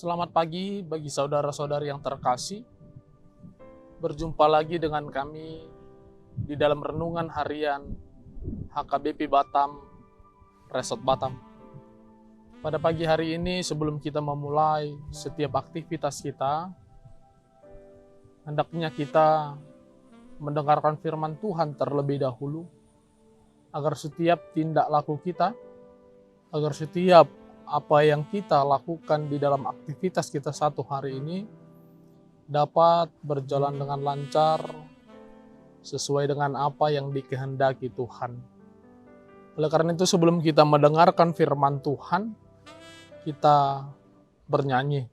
Selamat pagi bagi saudara-saudari yang terkasih. Berjumpa lagi dengan kami di dalam renungan harian HKBP Batam, Resort Batam. Pada pagi hari ini, sebelum kita memulai setiap aktivitas kita, hendaknya kita mendengarkan firman Tuhan terlebih dahulu, agar setiap tindak laku kita, agar setiap apa yang kita lakukan di dalam aktivitas kita satu hari ini dapat berjalan dengan lancar sesuai dengan apa yang dikehendaki Tuhan. Oleh karena itu, sebelum kita mendengarkan firman Tuhan, kita bernyanyi.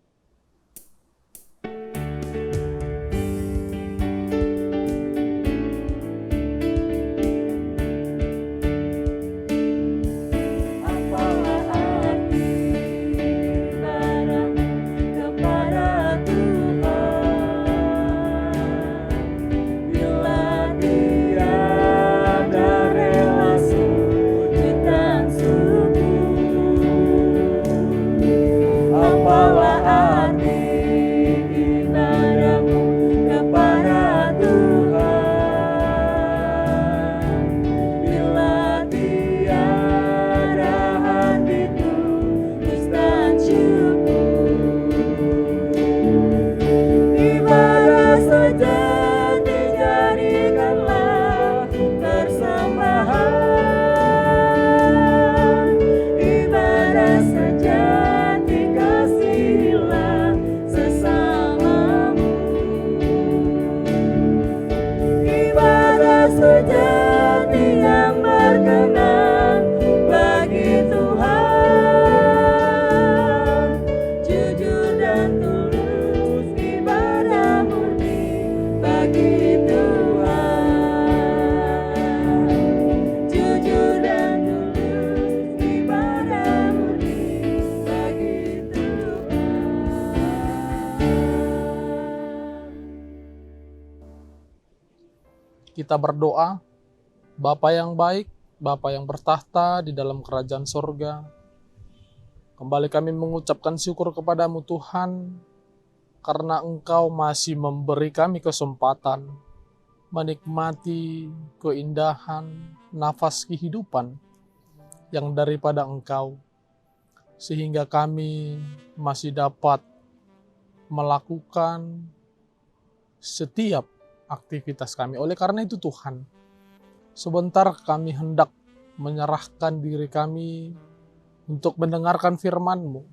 Kita berdoa. Bapa yang baik, Bapa yang bertahta di dalam kerajaan sorga, kembali kami mengucapkan syukur kepadamu Tuhan, karena Engkau masih memberi kami kesempatan menikmati keindahan nafas kehidupan yang daripada Engkau, sehingga kami masih dapat melakukan setiap aktivitas kami. Oleh karena itu Tuhan, sebentar kami hendak menyerahkan diri kami untuk mendengarkan firman-Mu.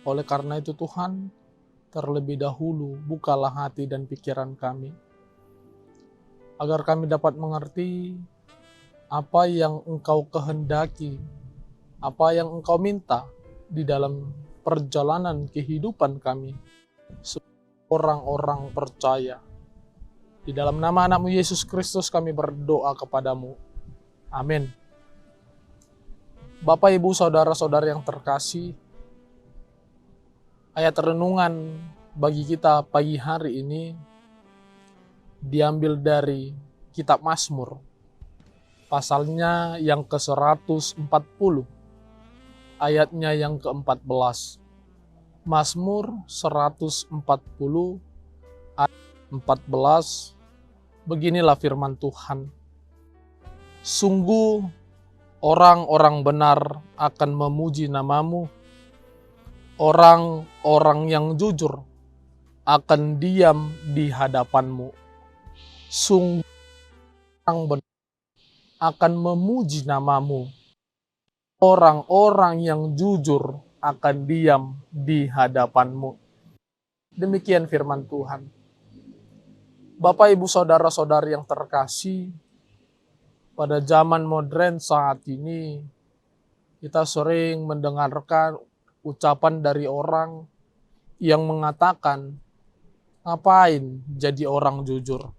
Oleh karena itu Tuhan, terlebih dahulu bukalah hati dan pikiran kami, agar kami dapat mengerti apa yang Engkau kehendaki, apa yang Engkau minta di dalam perjalanan kehidupan kami, orang-orang percaya. Di dalam nama anak-Mu Yesus Kristus kami berdoa kepadamu. Amin. Bapak, Ibu, Saudara-saudara yang terkasih, ayat renungan bagi kita pagi hari ini diambil dari kitab Mazmur, pasalnya yang ke-140, ayatnya yang ke-14. Mazmur 140 ayat 14. Beginilah firman Tuhan. Sungguh orang-orang benar akan memuji nama-Mu, orang-orang yang jujur akan diam di hadapan-Mu. Sungguh orang benar akan memuji nama-Mu, orang-orang yang jujur akan diam di hadapan-Mu. Demikian firman Tuhan. Bapak, Ibu, Saudara-saudari yang terkasih, pada zaman modern saat ini, kita sering mendengarkan ucapan dari orang yang mengatakan, ngapain jadi orang jujur?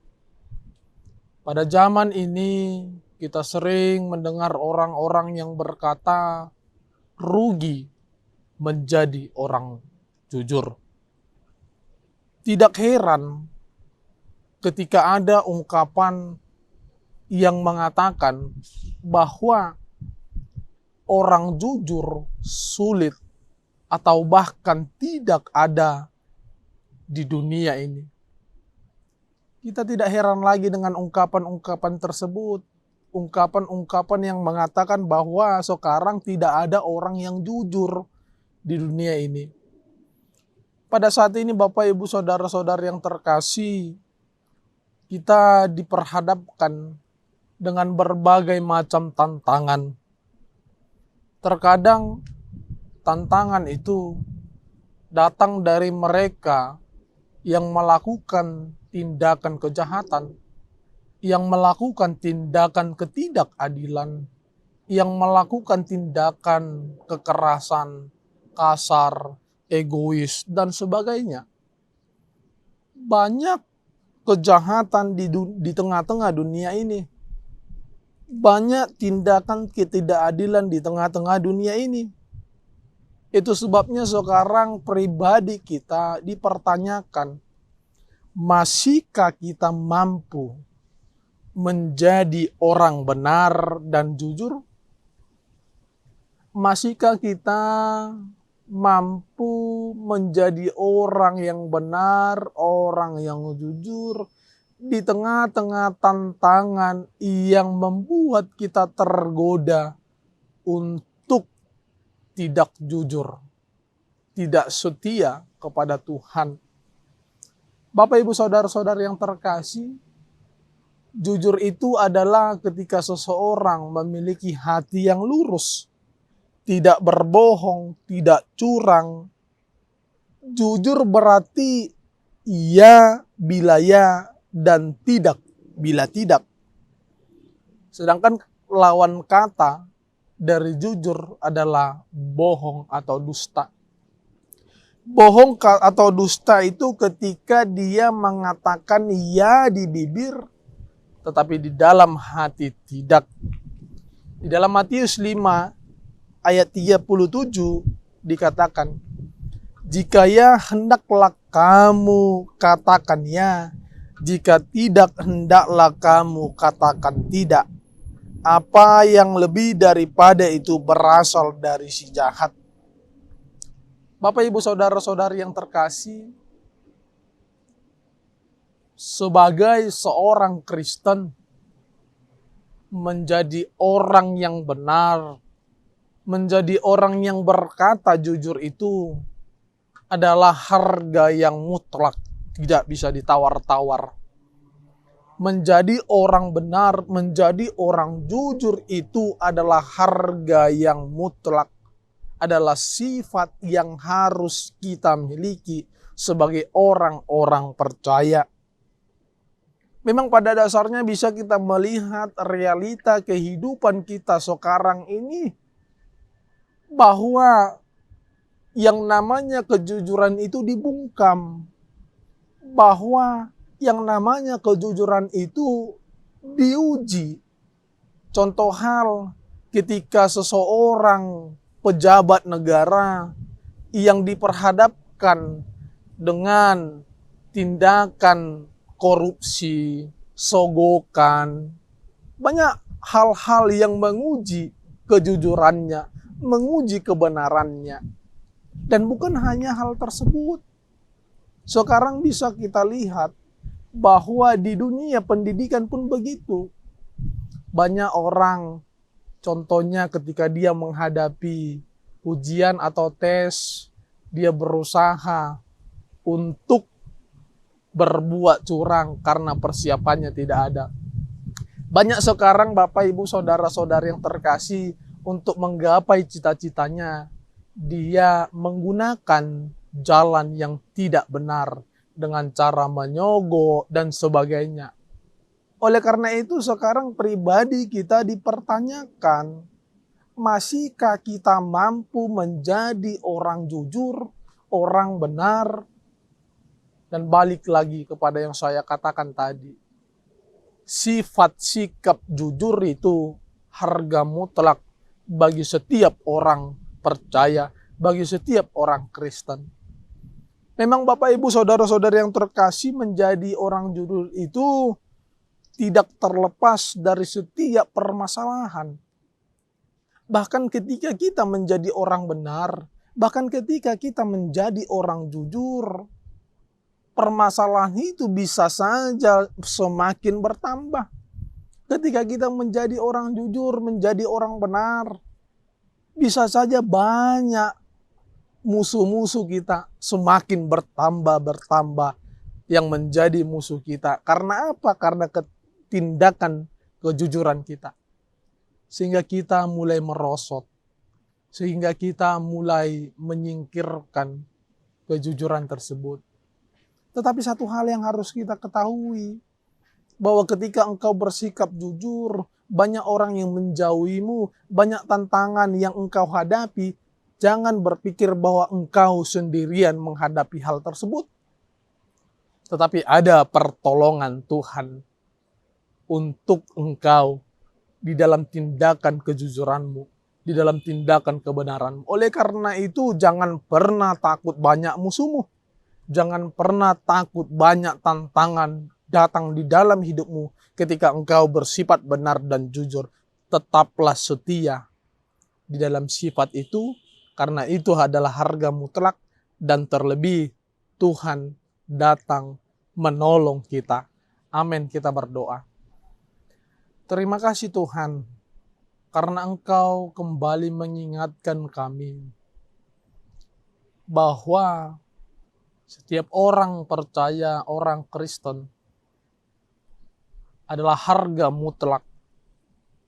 Pada zaman ini, kita sering mendengar orang-orang yang berkata, rugi menjadi orang jujur. Tidak heran ketika ada ungkapan yang mengatakan bahwa orang jujur sulit atau bahkan tidak ada di dunia ini. Kita tidak heran lagi dengan ungkapan-ungkapan tersebut. Ungkapan-ungkapan yang mengatakan bahwa sekarang tidak ada orang yang jujur di dunia ini. Pada saat ini Bapak Ibu Saudara-saudara yang terkasih, kita diperhadapkan dengan berbagai macam tantangan. Terkadang tantangan itu datang dari mereka yang melakukan tindakan kejahatan, yang melakukan tindakan ketidakadilan, yang melakukan tindakan kekerasan, kasar, egois, dan sebagainya. Banyak kejahatan di tengah-tengah dunia ini. Banyak tindakan ketidakadilan di tengah-tengah dunia ini. Itu sebabnya sekarang pribadi kita dipertanyakan, masihkah kita mampu menjadi orang benar dan jujur? Masihkah kita mampu menjadi orang yang benar, orang yang jujur, di tengah-tengah tantangan yang membuat kita tergoda untuk tidak jujur, tidak setia kepada Tuhan? Bapak Ibu Saudara-saudara yang terkasih, jujur itu adalah ketika seseorang memiliki hati yang lurus, tidak berbohong, tidak curang. Jujur berarti ya bila ya dan tidak bila tidak. Sedangkan lawan kata dari jujur adalah bohong atau dusta. Bohong atau dusta itu ketika dia mengatakan ya di bibir, tetapi di dalam hati tidak. Di dalam Matius 5 ayat 37 dikatakan, jika ya hendaklah kamu katakan ya, jika tidak hendaklah kamu katakan tidak. Apa yang lebih daripada itu berasal dari si jahat. Bapak Ibu Saudara-saudari yang terkasih, sebagai seorang Kristen, menjadi orang yang benar, menjadi orang yang berkata jujur itu adalah harga yang mutlak, tidak bisa ditawar-tawar. Menjadi orang benar, menjadi orang jujur itu adalah harga yang mutlak, adalah sifat yang harus kita miliki sebagai orang-orang percaya. Memang pada dasarnya bisa kita melihat realita kehidupan kita sekarang ini, bahwa yang namanya kejujuran itu dibungkam, bahwa yang namanya kejujuran itu diuji. Contoh hal ketika seseorang pejabat negara yang diperhadapkan dengan tindakan korupsi, sogokan, banyak hal-hal yang menguji kejujurannya, menguji kebenarannya. Dan bukan hanya hal tersebut. Sekarang bisa kita lihat bahwa di dunia pendidikan pun begitu. Banyak orang, contohnya ketika dia menghadapi ujian atau tes, dia berusaha untuk berbuat curang karena persiapannya tidak ada. Banyak sekarang Bapak Ibu Saudara-saudari yang terkasih, untuk menggapai cita-citanya, dia menggunakan jalan yang tidak benar dengan cara menyogok dan sebagainya. Oleh karena itu sekarang pribadi kita dipertanyakan, masihkah kita mampu menjadi orang jujur, orang benar? Dan balik lagi kepada yang saya katakan tadi, sifat sikap jujur itu harga mutlak bagi setiap orang percaya, bagi setiap orang Kristen. Memang Bapak Ibu Saudara-saudari yang terkasih, menjadi orang jujur itu tidak terlepas dari setiap permasalahan. Bahkan ketika kita menjadi orang benar, Bahkan ketika kita menjadi orang jujur, permasalahan itu bisa saja semakin bertambah. Ketika kita menjadi orang jujur, menjadi orang benar, bisa saja banyak musuh-musuh kita semakin bertambah yang menjadi musuh kita. Karena apa? Karena tindakan kejujuran kita. Sehingga kita mulai merosot. Sehingga kita mulai menyingkirkan kejujuran tersebut. Tetapi satu hal yang harus kita ketahui, bahwa ketika engkau bersikap jujur, banyak orang yang menjauhimu, banyak tantangan yang engkau hadapi. Jangan berpikir bahwa engkau sendirian menghadapi hal tersebut. Tetapi ada pertolongan Tuhan untuk engkau di dalam tindakan kejujuranmu, di dalam tindakan kebenaranmu. Oleh karena itu, jangan pernah takut banyak musuhmu. Jangan pernah takut banyak tantangan datang di dalam hidupmu ketika engkau bersifat benar dan jujur. Tetaplah setia di dalam sifat itu, karena itu adalah harga mutlak, dan terlebih Tuhan datang menolong kita. Amin, kita berdoa. Terima kasih Tuhan, karena Engkau kembali mengingatkan kami bahwa setiap orang percaya, orang Kristen adalah harga mutlak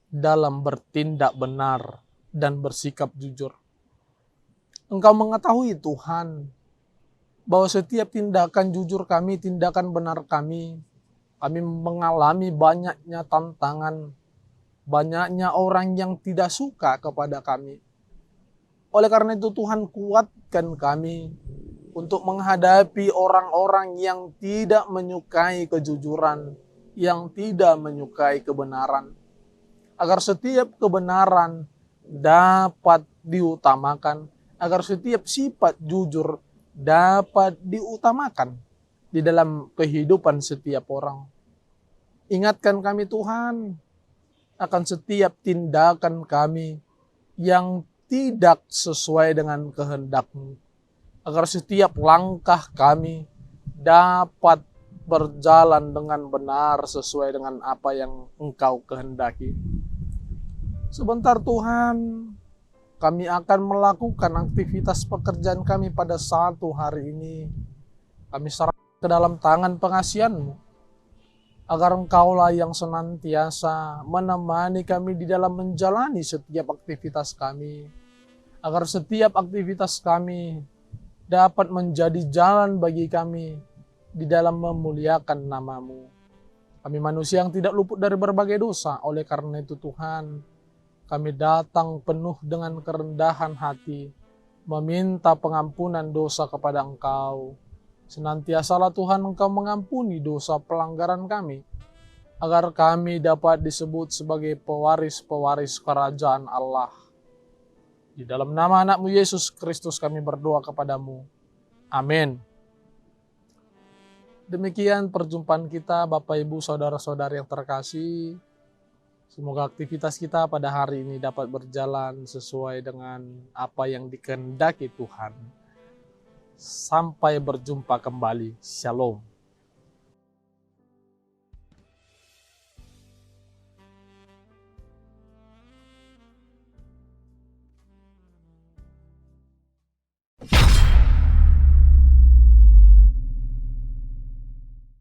dalam bertindak benar dan bersikap jujur. Engkau mengetahui Tuhan bahwa setiap tindakan jujur kami, tindakan benar kami mengalami banyaknya tantangan, banyaknya orang yang tidak suka kepada kami. Oleh karena itu Tuhan, kuatkan kami untuk menghadapi orang-orang yang tidak menyukai kejujuran, yang tidak menyukai kebenaran. Agar setiap kebenaran dapat diutamakan, agar setiap sifat jujur dapat diutamakan di dalam kehidupan setiap orang. Ingatkan kami Tuhan akan setiap tindakan kami yang tidak sesuai dengan kehendak-Mu, agar setiap langkah kami dapat berjalan dengan benar sesuai dengan apa yang Engkau kehendaki. Sebentar Tuhan, kami akan melakukan aktivitas pekerjaan kami pada satu hari ini. Kami serahkan ke dalam tangan pengasihan-Mu, agar Engkaulah yang senantiasa menemani kami di dalam menjalani setiap aktivitas kami. Agar setiap aktivitas kami dapat menjadi jalan bagi kami di dalam memuliakan nama-Mu. Kami manusia yang tidak luput dari berbagai dosa. Oleh karena itu Tuhan, kami datang penuh dengan kerendahan hati, meminta pengampunan dosa kepada Engkau. Senantiasalah Tuhan Engkau mengampuni dosa pelanggaran kami, agar kami dapat disebut sebagai pewaris-pewaris kerajaan Allah. Di dalam nama anak-Mu Yesus Kristus kami berdoa kepadamu. Amin. Demikian perjumpaan kita Bapak Ibu Saudara-saudari yang terkasih. Semoga aktivitas kita pada hari ini dapat berjalan sesuai dengan apa yang dikehendaki Tuhan. Sampai berjumpa kembali. Shalom.